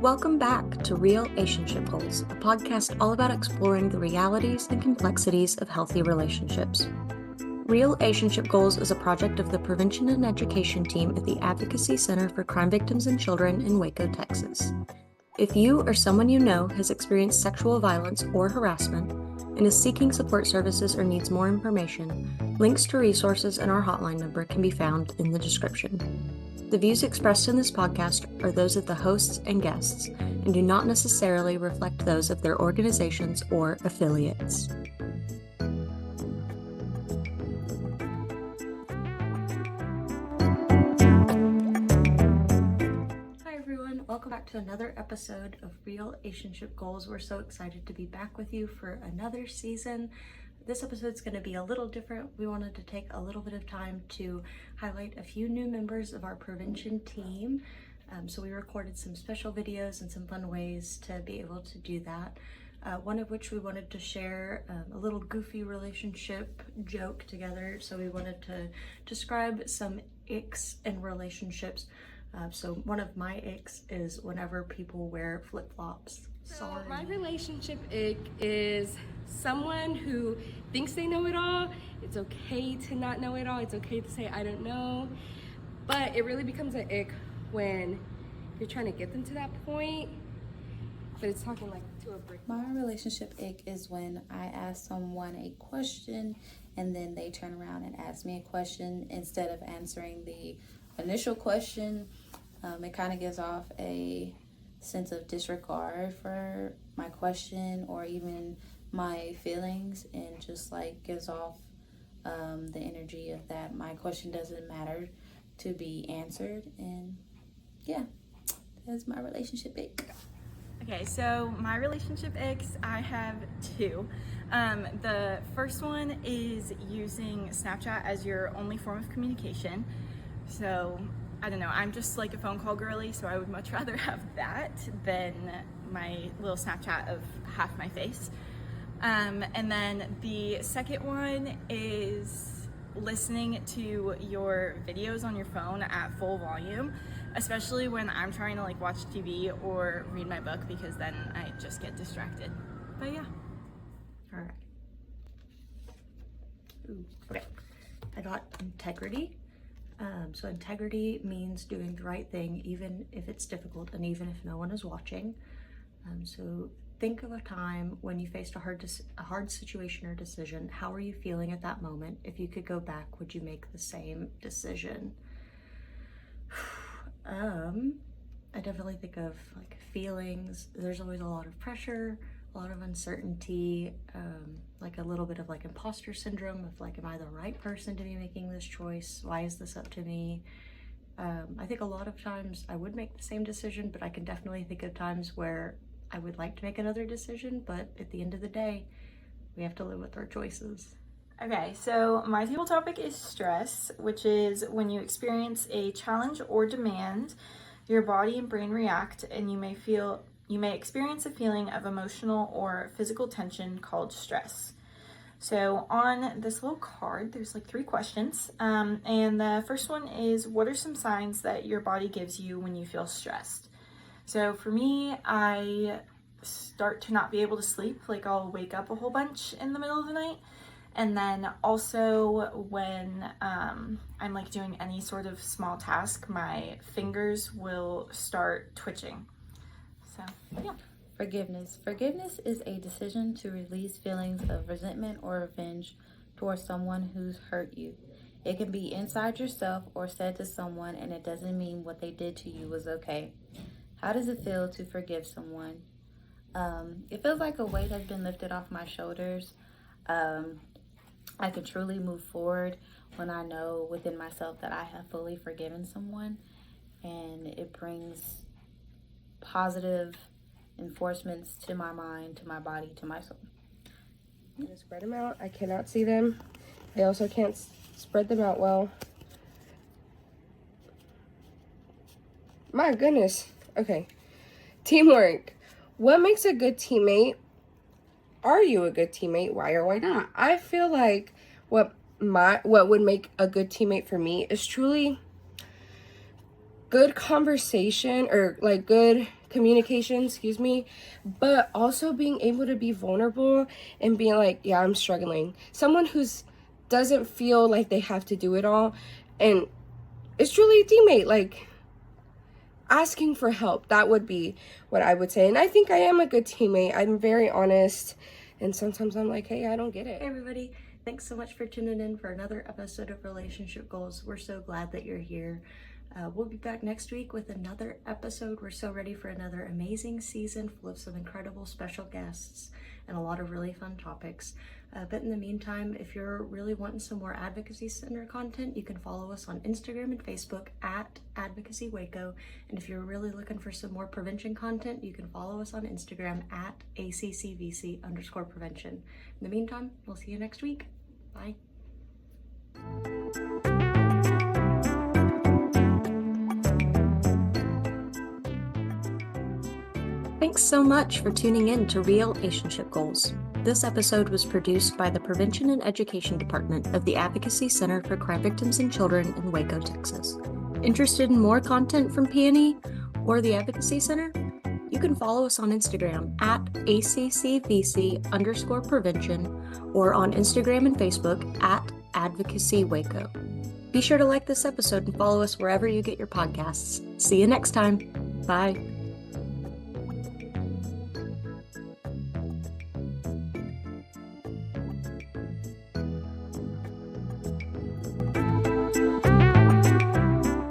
Welcome back to Real-ationship Goals, a podcast all about exploring the realities and complexities of healthy relationships. Real-ationship Goals is a project of the Prevention and Education team at the Advocacy Center for Crime Victims and Children in Waco, Texas. If you or someone you know has experienced sexual violence or harassment and is seeking support services or needs more information, links to resources and our hotline number can be found in the description. The views expressed in this podcast are those of the hosts and guests and do not necessarily reflect those of their organizations or affiliates. Hi everyone, welcome back to another episode of Real-ationship Goals. We're so excited to be back with you for another season. This episode's going to be a little different. We wanted to take a little bit of time to highlight a few new members of our prevention team. So we recorded some special videos and some fun ways to be able to do that. One of which we wanted to share a little goofy relationship joke together. So we wanted to describe some icks in relationships. So one of my icks is whenever people wear flip-flops. So my relationship ick is someone who thinks they know it all. It's okay to not know it all. It's okay to say I don't know. But it really becomes an ick when you're trying to get them to that point, but it's talking like to a brick. My relationship ick is when I ask someone a question and then they turn around and ask me a question instead of answering the initial question. It kind of gives off a sense of disregard for my question or even my feelings, and just like gives off the energy of that my question doesn't matter to be answered. And yeah, that's my relationship ick. Okay, so my relationship icks, I have two. The first one is using Snapchat as your only form of communication. So I don't know, I'm just like a phone call girly, so I would much rather have that than my little Snapchat of half my face. And then the second one is listening to your videos on your phone at full volume, especially when I'm trying to like watch TV or read my book, because then I just get distracted. But yeah. All right. Okay. I got integrity. So integrity means doing the right thing, even if it's difficult and even if no one is watching. So think of a time when you faced a hard situation or decision. How are you feeling at that moment? If you could go back, would you make the same decision? I definitely think of like feelings. There's always a lot of pressure, a lot of uncertainty, like a little bit of like imposter syndrome of like, am I the right person to be making this choice? Why is this up to me? I think a lot of times I would make the same decision, but I can definitely think of times where I would like to make another decision, but at the end of the day, we have to live with our choices. Okay, so my table topic is stress, which is when you experience a challenge or demand, your body and brain react, and you may experience a feeling of emotional or physical tension called stress. So on this little card, there's like 3 questions. And the first one is, what are some signs that your body gives you when you feel stressed? So for me, I start to not be able to sleep. Like I'll wake up a whole bunch in the middle of the night. And then also when I'm like doing any sort of small task, my fingers will start twitching. So, yeah. Forgiveness. Forgiveness is a decision to release feelings of resentment or revenge towards someone who's hurt you. It can be inside yourself or said to someone, and it doesn't mean what they did to you was okay. How does it feel to forgive someone? It feels like a weight has been lifted off my shoulders. I can truly move forward when I know within myself that I have fully forgiven someone, and it brings positive enforcements to my mind, to my body, to my soul. I'm gonna spread them out. I cannot see them. I also can't spread them out well. My goodness. Okay. Teamwork. What makes a good teammate? Are you a good teammate? Why or why not? I feel like what would make a good teammate for me is truly good conversation, or like good communication, but also being able to be vulnerable and being like, yeah, I'm struggling. Someone who's doesn't feel like they have to do it all and is truly a teammate, like asking for help. That would be what I would say. And I think I am a good teammate. I'm very honest, and sometimes I'm like, hey, I don't get it. Hey everybody, thanks so much for tuning in for another episode of Relationship Goals. We're so glad that you're here. We'll be back next week with another episode. We're so ready for another amazing season full of some incredible special guests and a lot of really fun topics. But in the meantime, if you're really wanting some more Advocacy Center content, you can follow us on Instagram and Facebook at Advocacy Waco. And if you're really looking for some more prevention content, you can follow us on Instagram at ACCVC_prevention. In the meantime, we'll see you next week. Bye. Thanks so much for tuning in to Real-ationship Goals. This episode was produced by the Prevention and Education Department of the Advocacy Center for Crime Victims and Children in Waco, Texas. Interested in more content from P&E or the Advocacy Center? You can follow us on Instagram at ACCVC_prevention or on Instagram and Facebook at Advocacy Waco. Be sure to like this episode and follow us wherever you get your podcasts. See you next time. Bye.